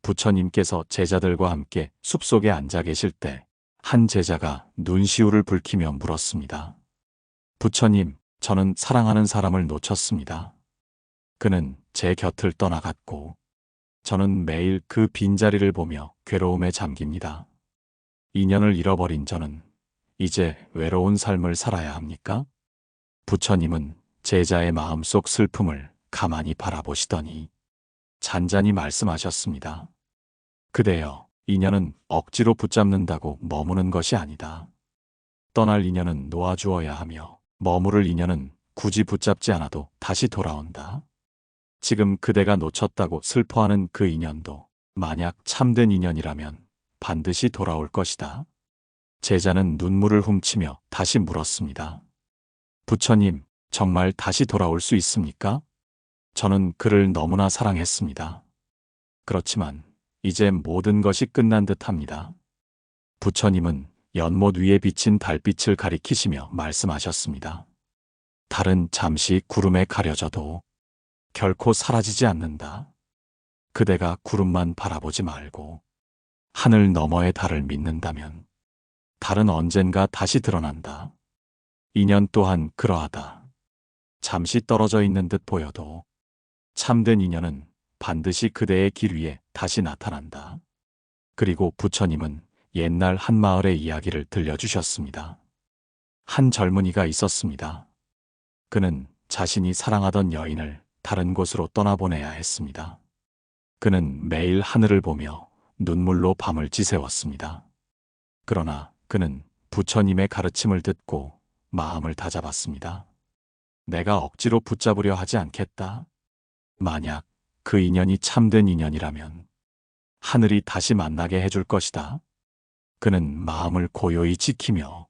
부처님께서 제자들과 함께 숲속에 앉아 계실 때 한 제자가 눈시울을 붉히며 물었습니다. 부처님, 저는 사랑하는 사람을 놓쳤습니다. 그는 제 곁을 떠나갔고 저는 매일 그 빈자리를 보며 괴로움에 잠깁니다. 인연을 잃어버린 저는 이제 외로운 삶을 살아야 합니까? 부처님은 제자의 마음속 슬픔을 가만히 바라보시더니 잔잔히 말씀하셨습니다. 그대여, 인연은 억지로 붙잡는다고 머무는 것이 아니다. 떠날 인연은 놓아주어야 하며 머무를 인연은 굳이 붙잡지 않아도 다시 돌아온다. 지금 그대가 놓쳤다고 슬퍼하는 그 인연도 만약 참된 인연이라면 반드시 돌아올 것이다. 제자는 눈물을 훔치며 다시 물었습니다. 부처님, 정말 다시 돌아올 수 있습니까? 저는 그를 너무나 사랑했습니다. 그렇지만 이제 모든 것이 끝난 듯합니다. 부처님은 연못 위에 비친 달빛을 가리키시며 말씀하셨습니다. 달은 잠시 구름에 가려져도 결코 사라지지 않는다. 그대가 구름만 바라보지 말고 하늘 너머의 달을 믿는다면 달은 언젠가 다시 드러난다. 인연 또한 그러하다. 잠시 떨어져 있는 듯 보여도 참된 인연은 반드시 그대의 길 위에 다시 나타난다. 그리고 부처님은 옛날 한 마을의 이야기를 들려주셨습니다. 한 젊은이가 있었습니다. 그는 자신이 사랑하던 여인을 다른 곳으로 떠나보내야 했습니다. 그는 매일 하늘을 보며 눈물로 밤을 지새웠습니다. 그러나 그는 부처님의 가르침을 듣고 마음을 다잡았습니다. 내가 억지로 붙잡으려 하지 않겠다. 만약 그 인연이 참된 인연이라면 하늘이 다시 만나게 해줄 것이다. 그는 마음을 고요히 지키며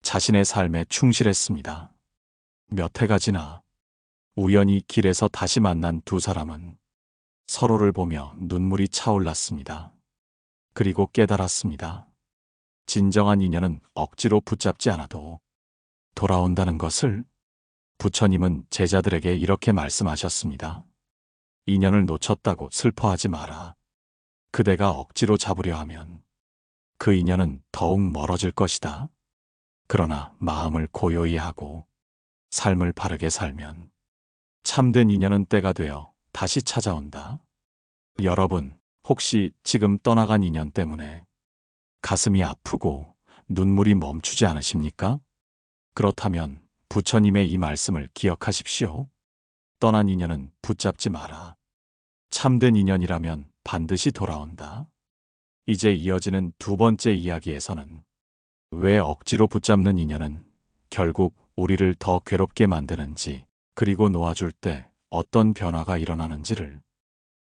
자신의 삶에 충실했습니다. 몇 해가 지나 우연히 길에서 다시 만난 두 사람은 서로를 보며 눈물이 차올랐습니다. 그리고 깨달았습니다. 진정한 인연은 억지로 붙잡지 않아도 돌아온다는 것을. 부처님은 제자들에게 이렇게 말씀하셨습니다. 인연을 놓쳤다고 슬퍼하지 마라. 그대가 억지로 잡으려 하면 그 인연은 더욱 멀어질 것이다. 그러나 마음을 고요히 하고 삶을 바르게 살면 참된 인연은 때가 되어 다시 찾아온다. 여러분, 혹시 지금 떠나간 인연 때문에 가슴이 아프고 눈물이 멈추지 않으십니까? 그렇다면 부처님의 이 말씀을 기억하십시오. 떠난 인연은 붙잡지 마라. 참된 인연이라면 반드시 돌아온다. 이제 이어지는 두 번째 이야기에서는 왜 억지로 붙잡는 인연은 결국 우리를 더 괴롭게 만드는지, 그리고 놓아줄 때 어떤 변화가 일어나는지를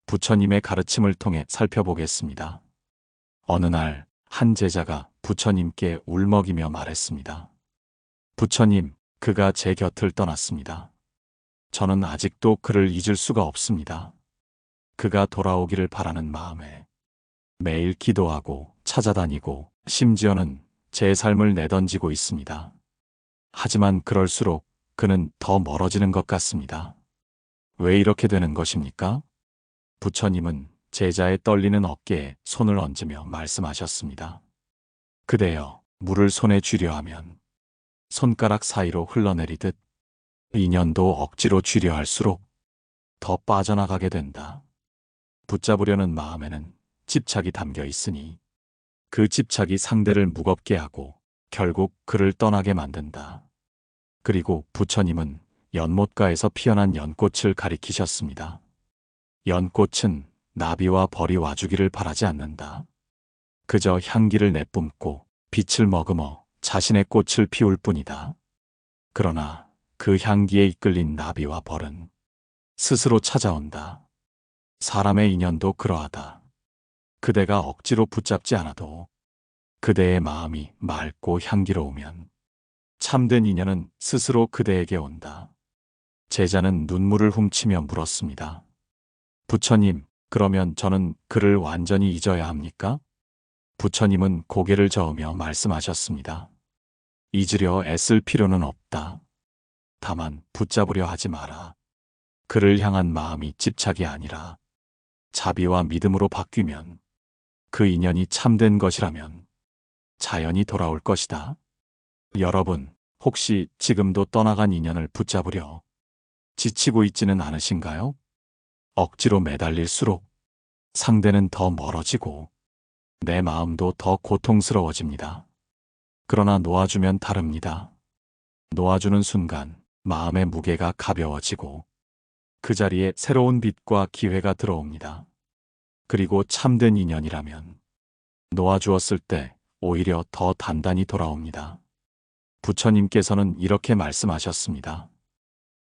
부처님의 가르침을 통해 살펴보겠습니다. 어느 날 한 제자가 부처님께 울먹이며 말했습니다. 부처님, 그가 제 곁을 떠났습니다. 저는 아직도 그를 잊을 수가 없습니다. 그가 돌아오기를 바라는 마음에 매일 기도하고 찾아다니고 심지어는 제 삶을 내던지고 있습니다. 하지만 그럴수록 그는 더 멀어지는 것 같습니다. 왜 이렇게 되는 것입니까? 부처님은 제자의 떨리는 어깨에 손을 얹으며 말씀하셨습니다. 그대여, 물을 손에 쥐려 하면 손가락 사이로 흘러내리듯 인연도 억지로 쥐려 할수록 더 빠져나가게 된다. 붙잡으려는 마음에는 집착이 담겨 있으니 그 집착이 상대를 무겁게 하고 결국 그를 떠나게 만든다. 그리고 부처님은 연못가에서 피어난 연꽃을 가리키셨습니다. 연꽃은 나비와 벌이 와주기를 바라지 않는다. 그저 향기를 내뿜고 빛을 머금어 자신의 꽃을 피울 뿐이다. 그러나 그 향기에 이끌린 나비와 벌은 스스로 찾아온다. 사람의 인연도 그러하다. 그대가 억지로 붙잡지 않아도 그대의 마음이 맑고 향기로우면 참된 인연은 스스로 그대에게 온다. 제자는 눈물을 훔치며 물었습니다. 부처님, 그러면 저는 그를 완전히 잊어야 합니까? 부처님은 고개를 저으며 말씀하셨습니다. 잊으려 애쓸 필요는 없다. 다만 붙잡으려 하지 마라. 그를 향한 마음이 집착이 아니라 자비와 믿음으로 바뀌면, 그 인연이 참된 것이라면 자연히 돌아올 것이다. 여러분, 혹시 지금도 떠나간 인연을 붙잡으려 지치고 있지는 않으신가요? 억지로 매달릴수록 상대는 더 멀어지고 내 마음도 더 고통스러워집니다. 그러나 놓아주면 다릅니다. 놓아주는 순간 마음의 무게가 가벼워지고 그 자리에 새로운 빛과 기회가 들어옵니다. 그리고 참된 인연이라면 놓아주었을 때 오히려 더 단단히 돌아옵니다. 부처님께서는 이렇게 말씀하셨습니다.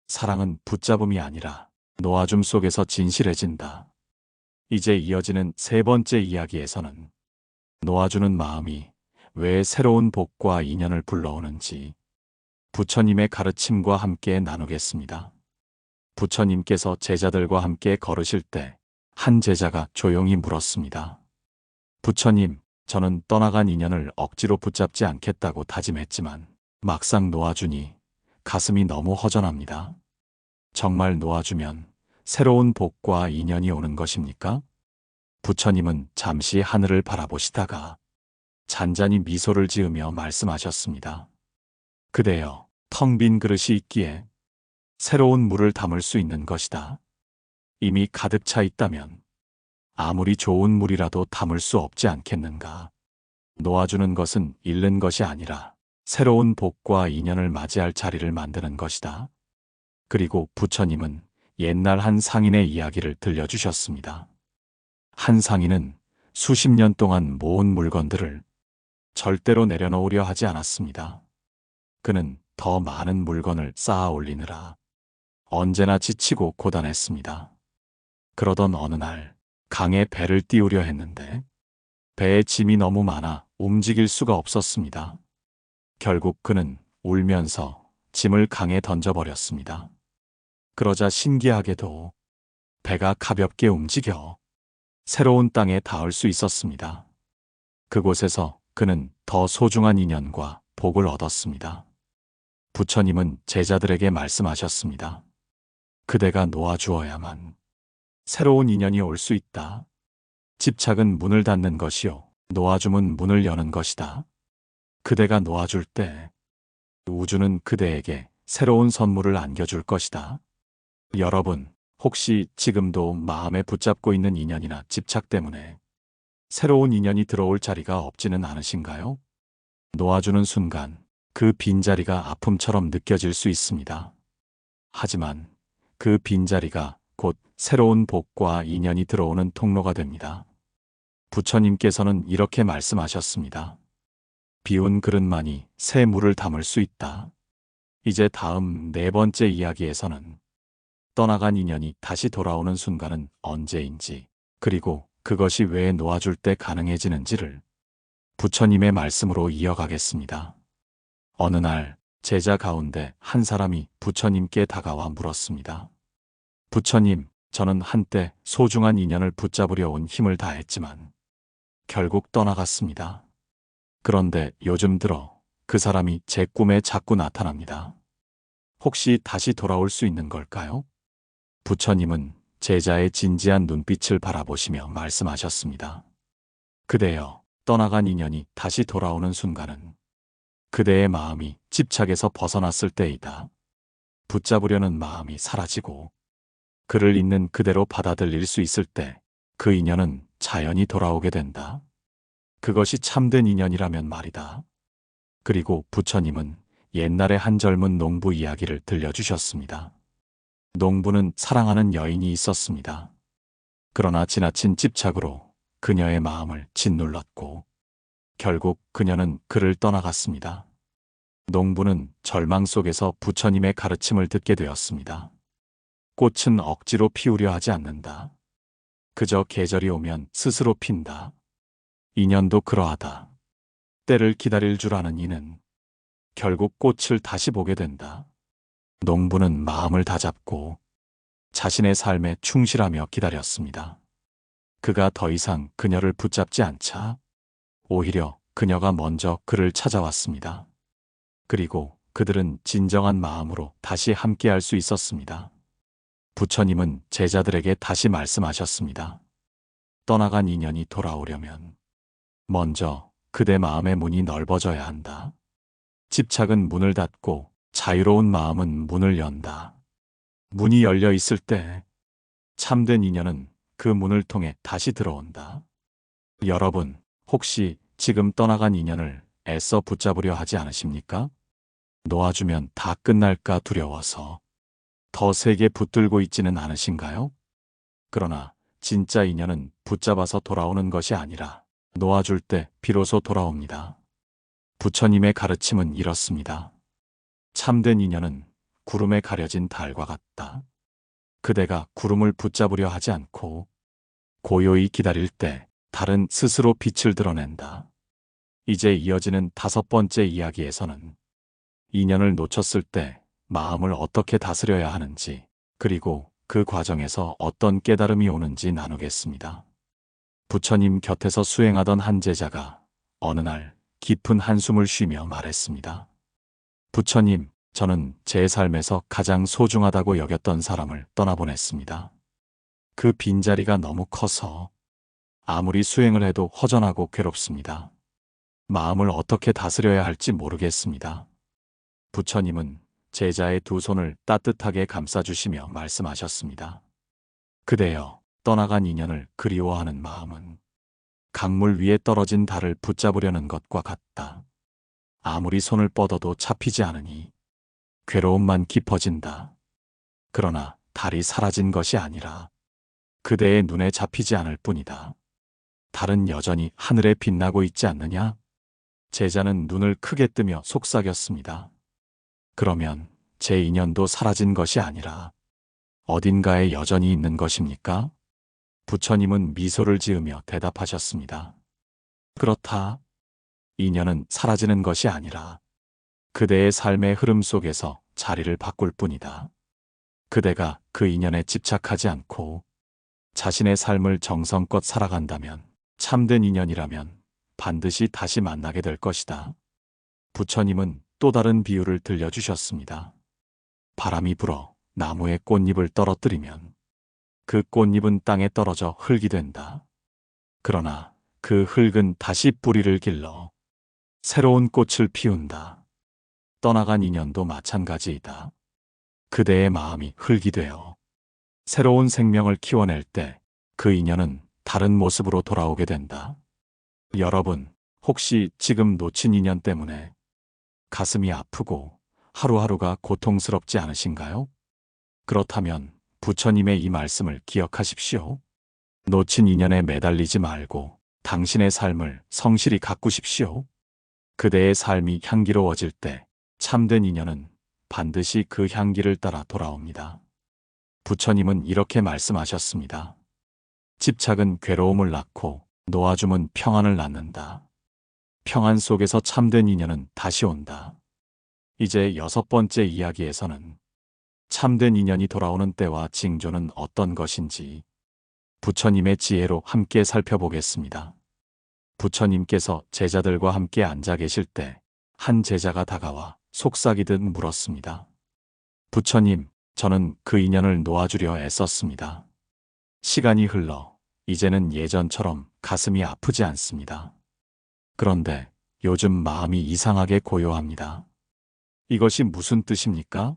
사랑은 붙잡음이 아니라 놓아줌 속에서 진실해진다. 이제 이어지는 세 번째 이야기에서는 놓아주는 마음이 왜 새로운 복과 인연을 불러오는지 부처님의 가르침과 함께 나누겠습니다. 부처님께서 제자들과 함께 걸으실 때 한 제자가 조용히 물었습니다. 부처님, 저는 떠나간 인연을 억지로 붙잡지 않겠다고 다짐했지만 막상 놓아주니 가슴이 너무 허전합니다. 정말 놓아주면 새로운 복과 인연이 오는 것입니까? 부처님은 잠시 하늘을 바라보시다가 잔잔히 미소를 지으며 말씀하셨습니다. 그대여, 텅 빈 그릇이 있기에 새로운 물을 담을 수 있는 것이다. 이미 가득 차 있다면 아무리 좋은 물이라도 담을 수 없지 않겠는가. 놓아주는 것은 잃는 것이 아니라 새로운 복과 인연을 맞이할 자리를 만드는 것이다. 그리고 부처님은 옛날 한 상인의 이야기를 들려주셨습니다. 한 상인은 수십 년 동안 모은 물건들을 절대로 내려놓으려 하지 않았습니다. 그는 더 많은 물건을 쌓아 올리느라 언제나 지치고 고단했습니다. 그러던 어느 날 강에 배를 띄우려 했는데 배에 짐이 너무 많아 움직일 수가 없었습니다. 결국 그는 울면서 짐을 강에 던져버렸습니다. 그러자 신기하게도 배가 가볍게 움직여 새로운 땅에 닿을 수 있었습니다. 그곳에서 그는 더 소중한 인연과 복을 얻었습니다. 부처님은 제자들에게 말씀하셨습니다. 그대가 놓아주어야만 새로운 인연이 올 수 있다. 집착은 문을 닫는 것이요, 놓아줌은 문을 여는 것이다. 그대가 놓아줄 때 우주는 그대에게 새로운 선물을 안겨줄 것이다. 여러분, 혹시 지금도 마음에 붙잡고 있는 인연이나 집착 때문에 새로운 인연이 들어올 자리가 없지는 않으신가요? 놓아주는 순간 그 빈자리가 아픔처럼 느껴질 수 있습니다. 하지만 그 빈자리가 곧 새로운 복과 인연이 들어오는 통로가 됩니다. 부처님께서는 이렇게 말씀하셨습니다. 비운 그릇만이 새 물을 담을 수 있다. 이제 다음 네 번째 이야기에서는 떠나간 인연이 다시 돌아오는 순간은 언제인지, 그리고 그것이 왜 놓아줄 때 가능해지는지를 부처님의 말씀으로 이어가겠습니다. 어느 날 제자 가운데 한 사람이 부처님께 다가와 물었습니다. 부처님, 저는 한때 소중한 인연을 붙잡으려 온 힘을 다했지만 결국 떠나갔습니다. 그런데 요즘 들어 그 사람이 제 꿈에 자꾸 나타납니다. 혹시 다시 돌아올 수 있는 걸까요? 부처님은 제자의 진지한 눈빛을 바라보시며 말씀하셨습니다. 그대여, 떠나간 인연이 다시 돌아오는 순간은 그대의 마음이 집착에서 벗어났을 때이다. 붙잡으려는 마음이 사라지고 그를 있는 그대로 받아들일 수 있을 때 그 인연은 자연히 돌아오게 된다. 그것이 참된 인연이라면 말이다. 그리고 부처님은 옛날의 한 젊은 농부 이야기를 들려주셨습니다. 농부는 사랑하는 여인이 있었습니다. 그러나 지나친 집착으로 그녀의 마음을 짓눌렀고 결국 그녀는 그를 떠나갔습니다. 농부는 절망 속에서 부처님의 가르침을 듣게 되었습니다. 꽃은 억지로 피우려 하지 않는다. 그저 계절이 오면 스스로 핀다. 인연도 그러하다. 때를 기다릴 줄 아는 이는 결국 꽃을 다시 보게 된다. 농부는 마음을 다잡고 자신의 삶에 충실하며 기다렸습니다. 그가 더 이상 그녀를 붙잡지 않자 오히려 그녀가 먼저 그를 찾아왔습니다. 그리고 그들은 진정한 마음으로 다시 함께할 수 있었습니다. 부처님은 제자들에게 다시 말씀하셨습니다. 떠나간 인연이 돌아오려면 먼저 그대 마음의 문이 넓어져야 한다. 집착은 문을 닫고 자유로운 마음은 문을 연다. 문이 열려 있을 때 참된 인연은 그 문을 통해 다시 들어온다. 여러분, 혹시 지금 떠나간 인연을 애써 붙잡으려 하지 않으십니까? 놓아주면 다 끝날까 두려워서 더 세게 붙들고 있지는 않으신가요? 그러나 진짜 인연은 붙잡아서 돌아오는 것이 아니라 놓아줄 때 비로소 돌아옵니다. 부처님의 가르침은 이렇습니다. 참된 인연은 구름에 가려진 달과 같다. 그대가 구름을 붙잡으려 하지 않고 고요히 기다릴 때 달은 스스로 빛을 드러낸다. 이제 이어지는 5번째 이야기에서는 인연을 놓쳤을 때 마음을 어떻게 다스려야 하는지, 그리고 그 과정에서 어떤 깨달음이 오는지 나누겠습니다. 부처님 곁에서 수행하던 한 제자가 어느 날 깊은 한숨을 쉬며 말했습니다. 부처님, 저는 제 삶에서 가장 소중하다고 여겼던 사람을 떠나보냈습니다. 그 빈자리가 너무 커서 아무리 수행을 해도 허전하고 괴롭습니다. 마음을 어떻게 다스려야 할지 모르겠습니다. 부처님은 제자의 두 손을 따뜻하게 감싸주시며 말씀하셨습니다. 그대여, 떠나간 인연을 그리워하는 마음은 강물 위에 떨어진 달을 붙잡으려는 것과 같다. 아무리 손을 뻗어도 잡히지 않으니 괴로움만 깊어진다. 그러나 달이 사라진 것이 아니라 그대의 눈에 잡히지 않을 뿐이다. 달은 여전히 하늘에 빛나고 있지 않느냐? 제자는 눈을 크게 뜨며 속삭였습니다. 그러면 제 인연도 사라진 것이 아니라 어딘가에 여전히 있는 것입니까? 부처님은 미소를 지으며 대답하셨습니다. 그렇다. 인연은 사라지는 것이 아니라 그대의 삶의 흐름 속에서 자리를 바꿀 뿐이다. 그대가 그 인연에 집착하지 않고 자신의 삶을 정성껏 살아간다면, 참된 인연이라면 반드시 다시 만나게 될 것이다. 부처님은 또 다른 비유를 들려주셨습니다. 바람이 불어 나무의 꽃잎을 떨어뜨리면 그 꽃잎은 땅에 떨어져 흙이 된다. 그러나 그 흙은 다시 뿌리를 길러 새로운 꽃을 피운다. 떠나간 인연도 마찬가지이다. 그대의 마음이 흙이 되어 새로운 생명을 키워낼 때 그 인연은 다른 모습으로 돌아오게 된다. 여러분, 혹시 지금 놓친 인연 때문에 가슴이 아프고 하루하루가 고통스럽지 않으신가요? 그렇다면 부처님의 이 말씀을 기억하십시오. 놓친 인연에 매달리지 말고 당신의 삶을 성실히 가꾸십시오. 그대의 삶이 향기로워질 때 참된 인연은 반드시 그 향기를 따라 돌아옵니다. 부처님은 이렇게 말씀하셨습니다. 집착은 괴로움을 낳고 놓아줌은 평안을 낳는다. 평안 속에서 참된 인연은 다시 온다. 이제 6번째 이야기에서는 참된 인연이 돌아오는 때와 징조는 어떤 것인지 부처님의 지혜로 함께 살펴보겠습니다. 부처님께서 제자들과 함께 앉아 계실 때 한 제자가 다가와 속삭이듯 물었습니다. 부처님, 저는 그 인연을 놓아주려 애썼습니다. 시간이 흘러 이제는 예전처럼 가슴이 아프지 않습니다. 그런데 요즘 마음이 이상하게 고요합니다. 이것이 무슨 뜻입니까?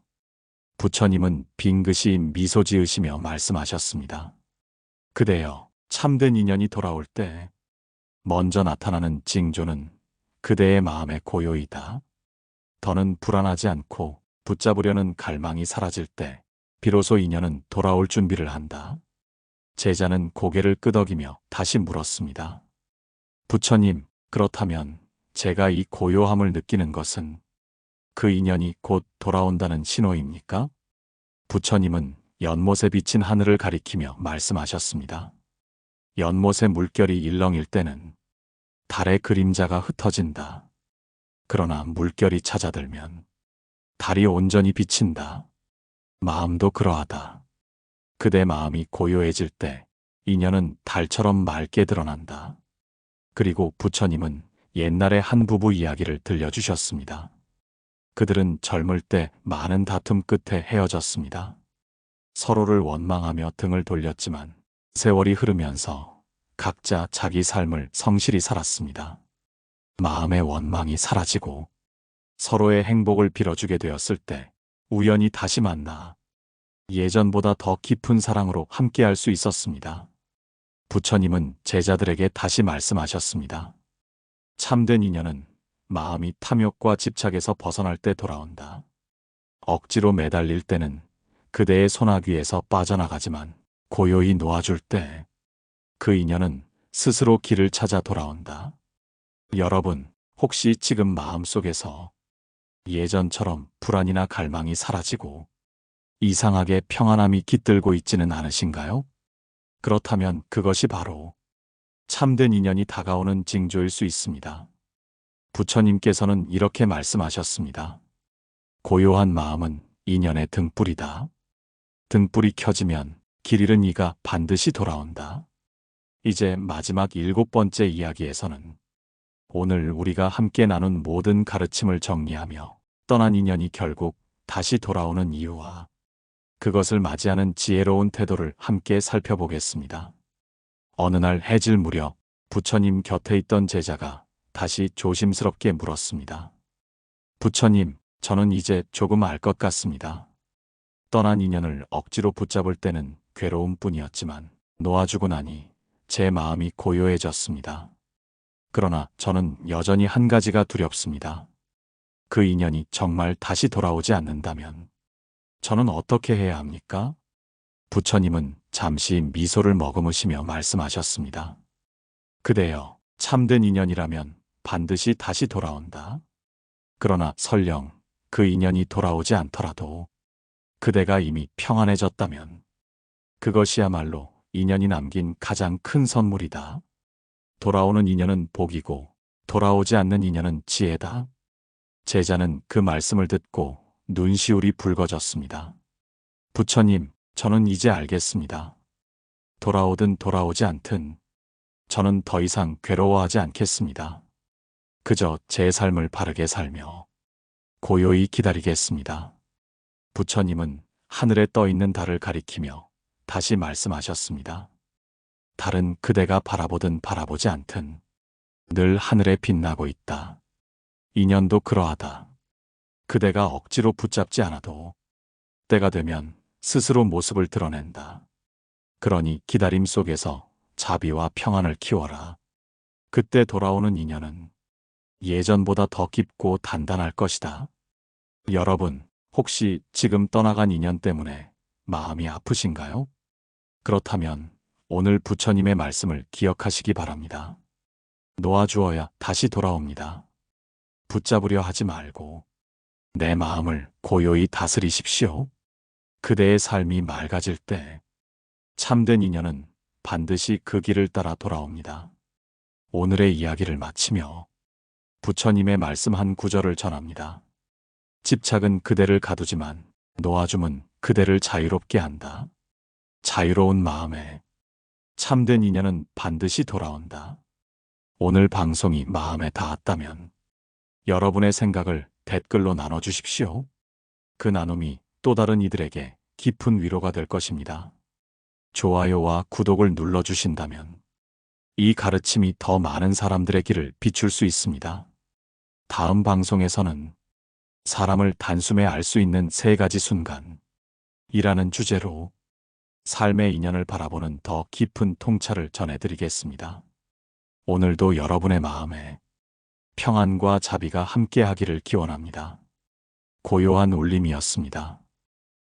부처님은 빙긋이 미소 지으시며 말씀하셨습니다. 그대여, 참된 인연이 돌아올 때 먼저 나타나는 징조는 그대의 마음의 고요이다. 더는 불안하지 않고 붙잡으려는 갈망이 사라질 때 비로소 인연은 돌아올 준비를 한다. 제자는 고개를 끄덕이며 다시 물었습니다. 부처님, 그렇다면 제가 이 고요함을 느끼는 것은 그 인연이 곧 돌아온다는 신호입니까? 부처님은 연못에 비친 하늘을 가리키며 말씀하셨습니다. 연못의 물결이 일렁일 때는 달의 그림자가 흩어진다. 그러나 물결이 찾아들면 달이 온전히 비친다. 마음도 그러하다. 그대 마음이 고요해질 때 인연은 달처럼 맑게 드러난다. 그리고 부처님은 옛날의 한 부부 이야기를 들려주셨습니다. 그들은 젊을 때 많은 다툼 끝에 헤어졌습니다. 서로를 원망하며 등을 돌렸지만 세월이 흐르면서 각자 자기 삶을 성실히 살았습니다. 마음의 원망이 사라지고 서로의 행복을 빌어주게 되었을 때 우연히 다시 만나 예전보다 더 깊은 사랑으로 함께할 수 있었습니다. 부처님은 제자들에게 다시 말씀하셨습니다. 참된 인연은 마음이 탐욕과 집착에서 벗어날 때 돌아온다. 억지로 매달릴 때는 그대의 손아귀에서 빠져나가지만 고요히 놓아줄 때 그 인연은 스스로 길을 찾아 돌아온다. 여러분, 혹시 지금 마음속에서 예전처럼 불안이나 갈망이 사라지고 이상하게 평안함이 깃들고 있지는 않으신가요? 그렇다면 그것이 바로 참된 인연이 다가오는 징조일 수 있습니다. 부처님께서는 이렇게 말씀하셨습니다. 고요한 마음은 인연의 등불이다. 등불이 켜지면 길 잃은 이가 반드시 돌아온다. 이제 마지막 7번째 이야기에서는 오늘 우리가 함께 나눈 모든 가르침을 정리하며 떠난 인연이 결국 다시 돌아오는 이유와 그것을 맞이하는 지혜로운 태도를 함께 살펴보겠습니다. 어느 날 해질 무렵 부처님 곁에 있던 제자가 다시 조심스럽게 물었습니다. 부처님, 저는 이제 조금 알 것 같습니다. 떠난 인연을 억지로 붙잡을 때는 괴로움뿐이었지만 놓아주고 나니 제 마음이 고요해졌습니다. 그러나 저는 여전히 한 가지가 두렵습니다. 그 인연이 정말 다시 돌아오지 않는다면 저는 어떻게 해야 합니까? 부처님은 잠시 미소를 머금으시며 말씀하셨습니다. 그대여, 참된 인연이라면 반드시 다시 돌아온다. 그러나 설령 그 인연이 돌아오지 않더라도 그대가 이미 평안해졌다면 그것이야말로 인연이 남긴 가장 큰 선물이다. 돌아오는 인연은 복이고 돌아오지 않는 인연은 지혜다. 제자는 그 말씀을 듣고 눈시울이 붉어졌습니다. 부처님, 저는 이제 알겠습니다. 돌아오든 돌아오지 않든 저는 더 이상 괴로워하지 않겠습니다. 그저 제 삶을 바르게 살며 고요히 기다리겠습니다. 부처님은 하늘에 떠 있는 달을 가리키며 다시 말씀하셨습니다. 달은 그대가 바라보든 바라보지 않든 늘 하늘에 빛나고 있다. 인연도 그러하다. 그대가 억지로 붙잡지 않아도 때가 되면 스스로 모습을 드러낸다. 그러니 기다림 속에서 자비와 평안을 키워라. 그때 돌아오는 인연은 예전보다 더 깊고 단단할 것이다. 여러분, 혹시 지금 떠나간 인연 때문에 마음이 아프신가요? 그렇다면 오늘 부처님의 말씀을 기억하시기 바랍니다. 놓아주어야 다시 돌아옵니다. 붙잡으려 하지 말고 내 마음을 고요히 다스리십시오. 그대의 삶이 맑아질 때 참된 인연은 반드시 그 길을 따라 돌아옵니다. 오늘의 이야기를 마치며 부처님의 말씀 한 구절을 전합니다. 집착은 그대를 가두지만 놓아줌은 그대를 자유롭게 한다. 자유로운 마음에 참된 인연은 반드시 돌아온다. 오늘 방송이 마음에 닿았다면 여러분의 생각을 댓글로 나눠주십시오. 그 나눔이 또 다른 이들에게 깊은 위로가 될 것입니다. 좋아요와 구독을 눌러주신다면 이 가르침이 더 많은 사람들의 길을 비출 수 있습니다. 다음 방송에서는 사람을 단숨에 알 수 있는 3가지 순간이라는 주제로 삶의 인연을 바라보는 더 깊은 통찰을 전해드리겠습니다. 오늘도 여러분의 마음에 평안과 자비가 함께하기를 기원합니다. 고요한 울림이었습니다.